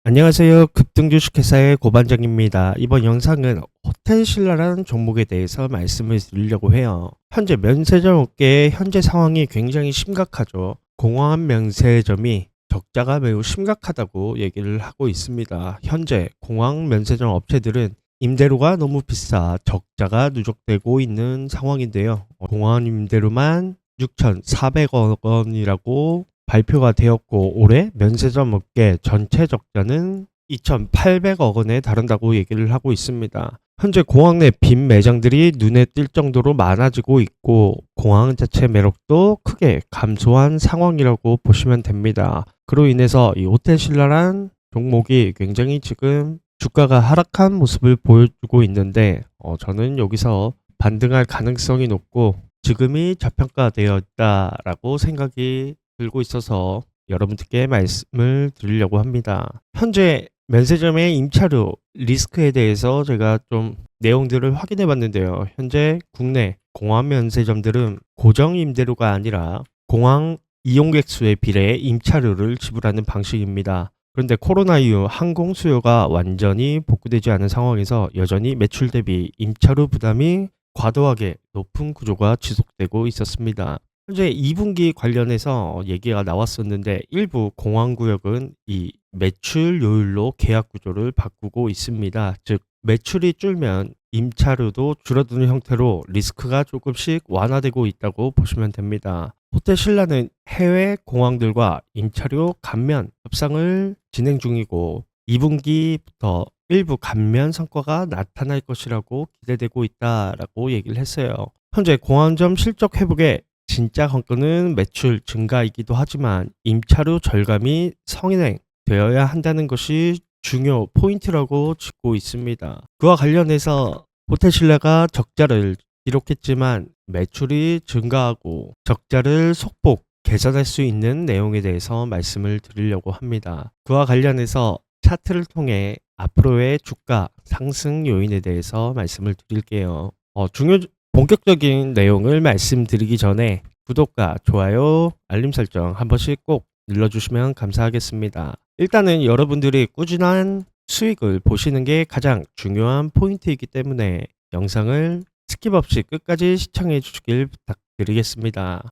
안녕하세요. 급등주식회사의 고반장입니다. 이번 영상은 호텔신라라는 종목에 대해서 말씀을 드리려고 해요. 현재 면세점 업계의 현재 상황이 굉장히 심각하죠. 공허한 면세점이 적자가 매우 심각하다고 얘기를 하고 있습니다. 현재 공항 면세점 업체들은 임대료가 너무 비싸 적자가 누적되고 있는 상황인데요. 공항 임대료만 6,400억 원이라고 발표가 되었고, 올해 면세점 업계 전체 적자는 2,800억 원에 달한다고 얘기를 하고 있습니다. 현재 공항 내 빈 매장들이 눈에 띌 정도로 많아지고 있고, 공항 자체 매력도 크게 감소한 상황이라고 보시면 됩니다. 그로 인해서 이 호텔신라란 종목이 굉장히 지금 주가가 하락한 모습을 보여주고 있는데, 저는 여기서 반등할 가능성이 높고 지금이 저평가되어 있다라고 생각이 들고 있어서 여러분들께 말씀을 드리려고 합니다. 현재 면세점의 임차료 리스크에 대해서 제가 좀 내용들을 확인해 봤는데요. 현재 국내 공항 면세점들은 고정 임대료가 아니라 공항 이용객 수에 비례해 임차료를 지불하는 방식입니다. 그런데 코로나 이후 항공 수요가 완전히 복구되지 않은 상황에서 여전히 매출 대비 임차료 부담이 과도하게 높은 구조가 지속되고 있었습니다. 현재 2분기 관련해서 얘기가 나왔었는데, 일부 공항구역은 이 매출 요율로 계약 구조를 바꾸고 있습니다. 즉 매출이 줄면 임차료도 줄어드는 형태로 리스크가 조금씩 완화되고 있다고 보시면 됩니다. 호텔신라는 해외 공항들과 임차료 감면 협상을 진행 중이고, 2분기부터 일부 감면 성과가 나타날 것이라고 기대되고 있다라고 얘기를 했어요. 현재 공항점 실적 회복에 진짜 관건은 매출 증가이기도 하지만 임차료 절감이 성행되어야 한다는 것이 중요 포인트라고 짚고 있습니다. 그와 관련해서 호텔신라가 적자를 기록했지만 매출이 증가하고 적자를 속복 개선할 수 있는 내용에 대해서 말씀을 드리려고 합니다. 그와 관련해서 차트를 통해 앞으로의 주가 상승 요인에 대해서 말씀을 드릴게요. 본격적인 내용을 말씀드리기 전에 구독과 좋아요, 알림 설정 한 번씩 꼭 눌러주시면 감사하겠습니다. 일단은 여러분들이 꾸준한 수익을 보시는 게 가장 중요한 포인트이기 때문에 영상을 스킵 없이 끝까지 시청해 주시길 부탁드리겠습니다.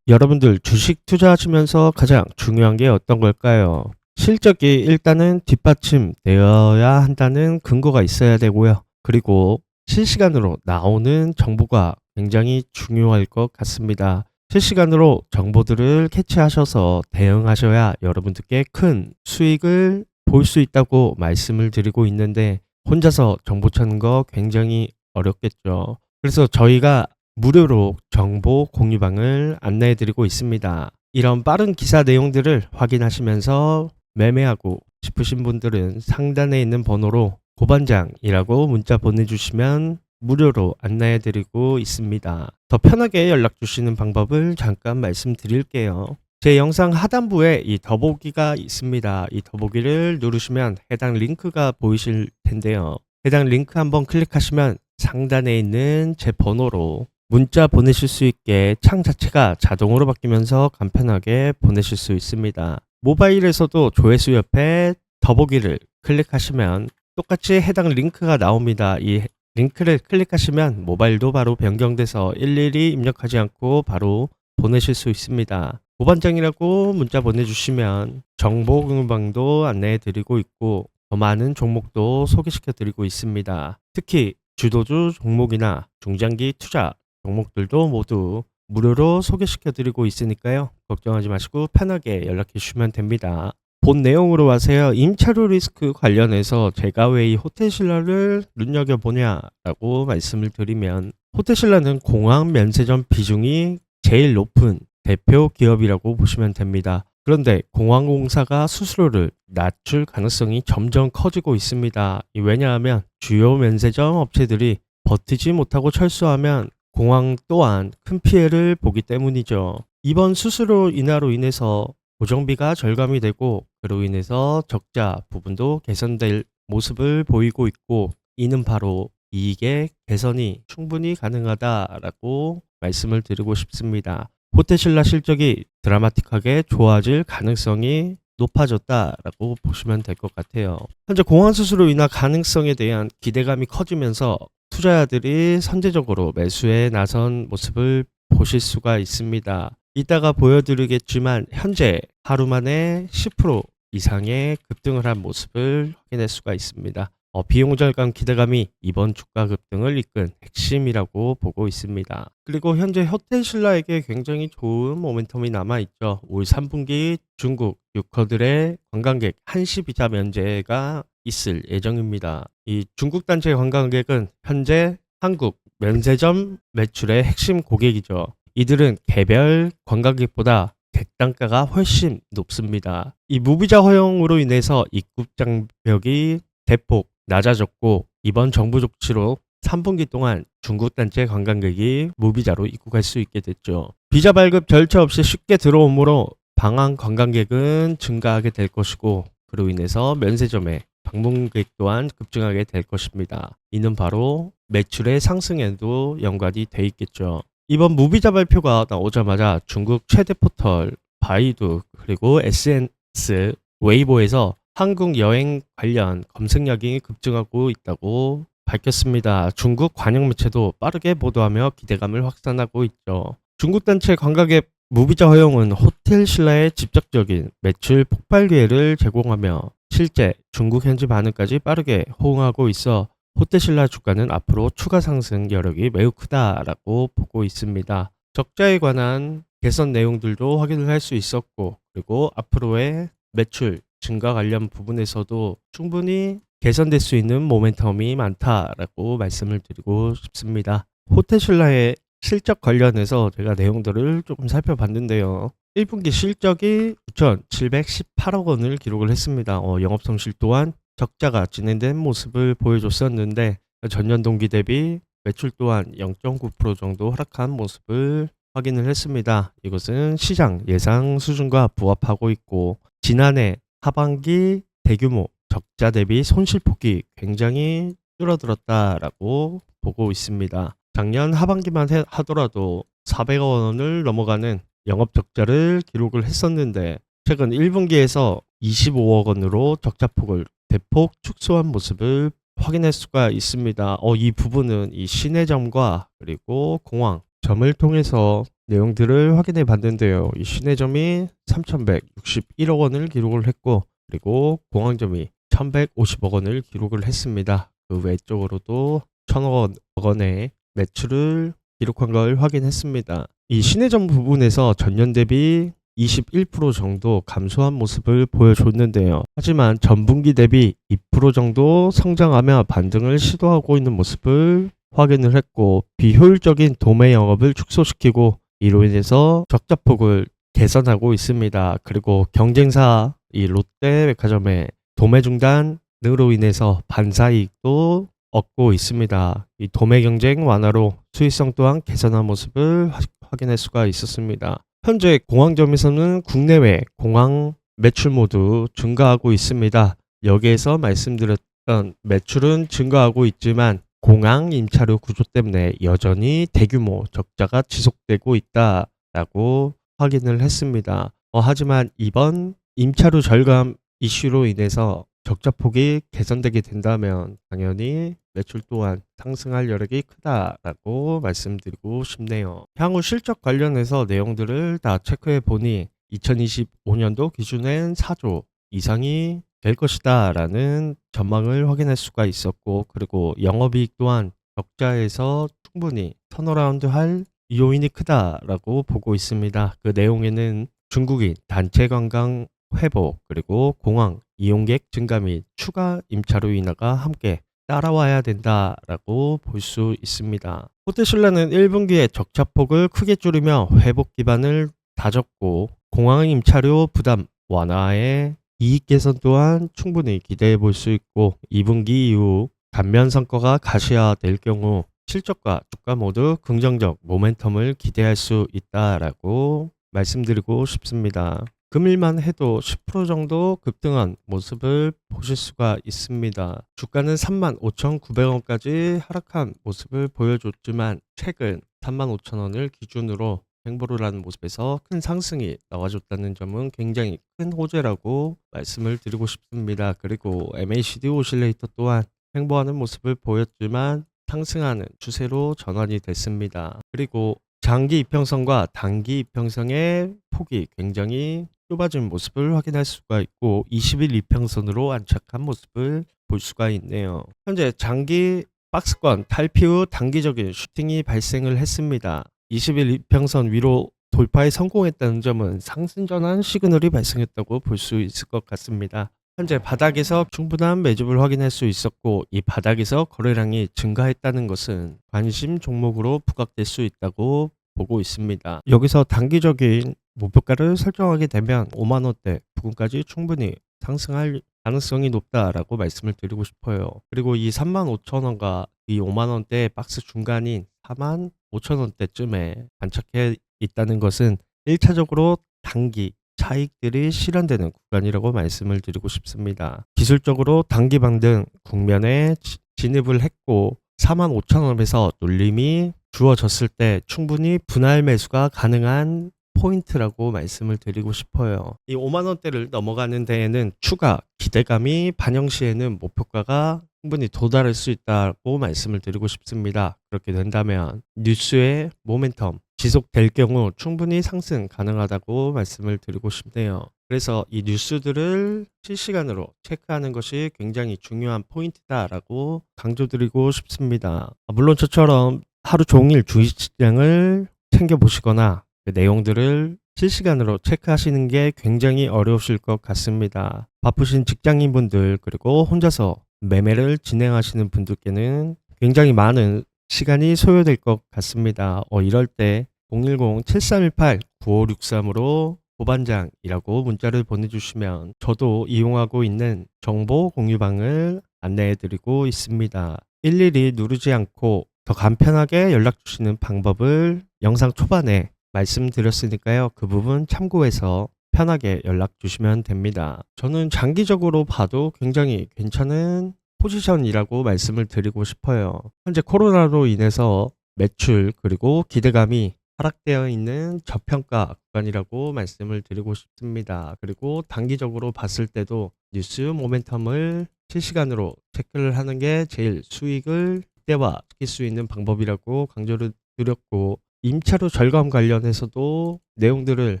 여러분들 주식 투자하시면서 가장 중요한 게 어떤 걸까요? 실적이 일단은 뒷받침되어야 한다는 근거가 있어야 되고요. 그리고 실시간으로 나오는 정보가 굉장히 중요할 것 같습니다. 실시간으로 정보들을 캐치하셔서 대응하셔야 여러분들께 큰 수익을 볼 수 있다고 말씀을 드리고 있는데, 혼자서 정보 찾는 거 굉장히 어렵겠죠. 그래서 저희가 무료로 정보 공유방을 안내해 드리고 있습니다. 이런 빠른 기사 내용들을 확인하시면서 매매하고 싶으신 분들은 상단에 있는 번호로 고반장이라고 문자 보내주시면 무료로 안내해 드리고 있습니다. 더 편하게 연락 주시는 방법을 잠깐 말씀드릴게요. 제 영상 하단부에 이 더보기가 있습니다. 이 더보기를 누르시면 해당 링크가 보이실 텐데요. 해당 링크 한번 클릭하시면 상단에 있는 제 번호로 문자 보내실 수 있게 창 자체가 자동으로 바뀌면서 간편하게 보내실 수 있습니다. 모바일에서도 조회수 옆에 더보기를 클릭하시면 똑같이 해당 링크가 나옵니다. 이 링크를 클릭하시면 모바일도 바로 변경돼서 일일이 입력하지 않고 바로 보내실 수 있습니다. 고반장이라고 문자 보내주시면 정보 공유방도 안내해 드리고 있고, 더 많은 종목도 소개시켜 드리고 있습니다. 특히 주도주 종목이나 중장기 투자 종목들도 모두 무료로 소개시켜 드리고 있으니까요. 걱정하지 마시고 편하게 연락해 주시면 됩니다. 본 내용으로 와서요. 임차료 리스크 관련해서 제가 왜 이 호텔신라를 눈여겨보냐라고 말씀을 드리면, 호텔신라는 공항 면세점 비중이 제일 높은 대표 기업이라고 보시면 됩니다. 그런데 공항공사가 수수료를 낮출 가능성이 점점 커지고 있습니다. 왜냐하면 주요 면세점 업체들이 버티지 못하고 철수하면 공항 또한 큰 피해를 보기 때문이죠. 이번 수수료 인하로 인해서 고정비가 절감이 되고, 그로 인해서 적자 부분도 개선될 모습을 보이고 있고, 이는 바로 이익의 개선이 충분히 가능하다라고 말씀을 드리고 싶습니다. 호텔신라 실적이 드라마틱하게 좋아질 가능성이 높아졌다라고 보시면 될 것 같아요. 현재 공항 수수로 인한 가능성에 대한 기대감이 커지면서 투자자들이 선제적으로 매수에 나선 모습을 보실 수가 있습니다. 이따가 보여드리겠지만 현재 하루 만에 10% 이상의 급등을 한 모습을 확인할 수가 있습니다. 비용 절감 기대감이 이번 주가 급등을 이끈 핵심이라고 보고 있습니다. 그리고 현재 호텔신라에게 굉장히 좋은 모멘텀이 남아있죠. 올 3분기 중국 유커들의 관광객 한시 비자 면제가 있을 예정입니다. 이 중국 단체 관광객은 현재 한국 면세점 매출의 핵심 고객이죠. 이들은 개별 관광객보다 객단가가 훨씬 높습니다. 이 무비자 허용으로 인해서 입국 장벽이 대폭 낮아졌고 이번 정부 조치로 3분기 동안 중국 단체 관광객이 무비자로 입국할 수 있게 됐죠. 비자 발급 절차 없이 쉽게 들어오므로 방한 관광객은 증가하게 될 것이고 그로 인해서 면세점에 방문객 또한 급증하게 될 것입니다. 이는 바로 매출의 상승에도 연관이 돼 있겠죠. 이번 무비자 발표가 나오자마자 중국 최대 포털 바이두 그리고 SNS 웨이보에서 한국 여행 관련 검색량이 급증하고 있다고 밝혔습니다. 중국 관영 매체도 빠르게 보도하며 기대감을 확산하고 있죠. 중국 단체 관광객 무비자 허용은 호텔신라의 직접적인 매출 폭발 기회를 제공하며 실제 중국 현지 반응까지 빠르게 호응하고 있어 호텔신라 주가는 앞으로 추가 상승 여력이 매우 크다라고 보고 있습니다. 적자에 관한 개선 내용들도 확인을 할 수 있었고 그리고 앞으로의 매출 증가 관련 부분에서도 충분히 개선될 수 있는 모멘텀이 많다라고 말씀을 드리고 싶습니다. 호텔신라의 실적 관련해서 제가 내용들을 조금 살펴봤는데요. 1분기 실적이 9,718억 원을 기록을 했습니다. 영업손실 또한 적자가 진행된 모습을 보여줬었는데 전년 동기 대비 매출 또한 0.9% 정도 하락한 모습을 확인을 했습니다. 이것은 시장 예상 수준과 부합하고 있고 지난해 하반기 대규모 적자 대비 손실폭이 굉장히 줄어들었다라고 보고 있습니다. 작년 하반기만 하더라도 400억 원을 넘어가는 영업 적자를 기록을 했었는데 최근 1분기에서 25억 원으로 적자폭을 대폭 축소한 모습을 확인할 수가 있습니다. 이 부분은 이 시내점과 그리고 공항 점을 통해서 내용들을 확인해 봤는데요. 이 시내점이 3,161억 원을 기록을 했고 그리고 공항점이 1,150억 원을 기록을 했습니다. 그 외적으로도 1,000억 원의 매출을 기록한 걸 확인했습니다. 이 시내점 부분에서 전년 대비 21% 정도 감소한 모습을 보여줬는데요. 하지만 전분기 대비 2% 정도 성장하며 반등을 시도하고 있는 모습을 확인을 했고 비효율적인 도매 영업을 축소시키고 이로 인해서 적자폭을 개선하고 있습니다. 그리고 경쟁사 이 롯데백화점의 도매 중단으로 인해서 반사이익도 얻고 있습니다. 이 도매 경쟁 완화로 수익성 또한 개선한 모습을 확인할 수가 있었습니다. 현재 공항점에서는 국내외 공항 매출 모두 증가하고 있습니다. 여기에서 말씀드렸던 매출은 증가하고 있지만 공항 임차료 구조 때문에 여전히 대규모 적자가 지속되고 있다라고 확인을 했습니다. 하지만 이번 임차료 절감 이슈로 인해서 적자폭이 개선되게 된다면 당연히 매출 또한 상승할 여력이 크다라고 말씀드리고 싶네요. 향후 실적 관련해서 내용들을 다 체크해 보니 2025년도 기준엔 4조 이상이 될 것이다 라는 전망을 확인할 수가 있었고 그리고 영업이익 또한 적자에서 충분히 턴어라운드 할 요인이 크다라고 보고 있습니다. 그 내용에는 중국인 단체 관광 회복 그리고 공항 이용객 증가 및 추가 임차료 인하가 함께 따라와야 된다라고 볼 수 있습니다. 호텔신라는 1분기에 적자폭을 크게 줄이며 회복 기반을 다졌고 공항 임차료 부담 완화에 이익 개선 또한 충분히 기대해 볼 수 있고 2분기 이후 단면 성과가 가시화될 경우 실적과 주가 모두 긍정적 모멘텀을 기대할 수 있다라고 말씀드리고 싶습니다. 금일만 해도 10% 정도 급등한 모습을 보실 수가 있습니다. 주가는 35,900원까지 하락한 모습을 보여줬지만 최근 35,000원을 기준으로 횡보를 하는 모습에서 큰 상승이 나와줬다는 점은 굉장히 큰 호재라고 말씀을 드리고 싶습니다. 그리고 MACD 오실레이터 또한 횡보하는 모습을 보였지만 상승하는 추세로 전환이 됐습니다. 그리고 장기 이평선과 단기 이평선의 폭이 굉장히 좁아진 모습을 확인할 수가 있고 20일 이평선으로 안착한 모습을 볼 수가 있네요. 현재 장기 박스권 탈피 후 단기적인 슈팅이 발생을 했습니다. 20일 이평선 위로 돌파에 성공했다는 점은 상승 전환 시그널이 발생했다고 볼 수 있을 것 같습니다. 현재 바닥에서 충분한 매집을 확인할 수 있었고 이 바닥에서 거래량이 증가했다는 것은 관심 종목으로 부각될 수 있다고 보고 있습니다. 여기서 단기적인 목표가를 설정하게 되면 5만원대 부근까지 충분히 상승할 가능성이 높다라고 말씀을 드리고 싶어요. 그리고 이 35,000원과 이 5만원대 박스 중간인 45,000원대쯤에 안착해 있다는 것은 1차적으로 단기 차익들이 실현되는 구간이라고 말씀을 드리고 싶습니다. 기술적으로 단기 반등 국면에 진입을 했고 45,000원에서 눌림이 주어졌을 때 충분히 분할 매수가 가능한 포인트라고 말씀을 드리고 싶어요. 이 5만원대를 넘어가는 데에는 추가 기대감이 반영 시에는 목표가가 충분히 도달할 수 있다고 말씀을 드리고 싶습니다. 그렇게 된다면 뉴스의 모멘텀 지속될 경우 충분히 상승 가능하다고 말씀을 드리고 싶네요. 그래서 이 뉴스들을 실시간으로 체크하는 것이 굉장히 중요한 포인트다라고 강조드리고 싶습니다. 물론 저처럼 하루 종일 주식시장을 챙겨보시거나 그 내용들을 실시간으로 체크하시는 게 굉장히 어려우실 것 같습니다. 바쁘신 직장인분들 그리고 혼자서 매매를 진행하시는 분들께는 굉장히 많은 시간이 소요될 것 같습니다. 이럴 때 010-7318-9563으로 고반장이라고 문자를 보내주시면 저도 이용하고 있는 정보 공유방을 안내해드리고 있습니다. 일일이 누르지 않고 더 간편하게 연락 주시는 방법을 영상 초반에 말씀드렸으니까요. 그 부분 참고해서 편하게 연락 주시면 됩니다. 저는 장기적으로 봐도 굉장히 괜찮은 포지션이라고 말씀을 드리고 싶어요. 현재 코로나로 인해서 매출 그리고 기대감이 하락되어 있는 저평가 구간이라고 말씀을 드리고 싶습니다. 그리고 단기적으로 봤을 때도 뉴스 모멘텀을 실시간으로 체크를 하는 게 제일 수익을 극대화시킬 수 있는 방법이라고 강조를 드렸고 임차료 절감 관련해서도 내용들을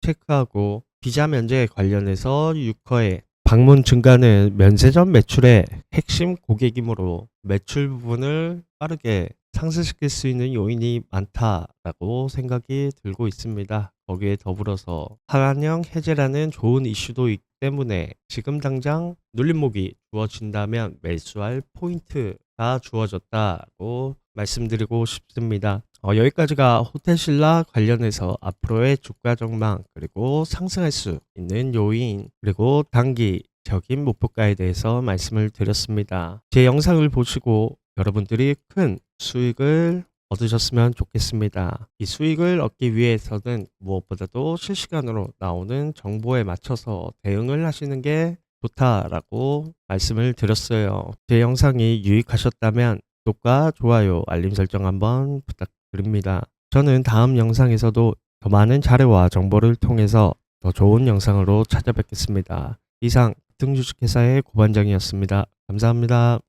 체크하고 비자 면제 관련해서 유커의 방문 증가는 면세점 매출의 핵심 고객이므로 매출 부분을 빠르게 상승시킬 수 있는 요인이 많다라고 생각이 들고 있습니다. 거기에 더불어서 한한령 해제라는 좋은 이슈도 있기 때문에 지금 당장 눌림목이 주어진다면 매수할 포인트가 주어졌다고 말씀드리고 싶습니다. 여기까지가 호텔신라 관련해서 앞으로의 주가 전망 그리고 상승할 수 있는 요인 그리고 단기적인 목표가에 대해서 말씀을 드렸습니다. 제 영상을 보시고 여러분들이 큰 수익을 얻으셨으면 좋겠습니다. 이 수익을 얻기 위해서는 무엇보다도 실시간으로 나오는 정보에 맞춰서 대응을 하시는 게 좋다라고 말씀을 드렸어요. 제 영상이 유익하셨다면 구독과 좋아요, 알림 설정 한번 부탁드립니다. 저는 다음 영상에서도 더 많은 자료와 정보를 통해서 더 좋은 영상으로 찾아뵙겠습니다. 이상 등주식회사의 고반장이었습니다. 감사합니다.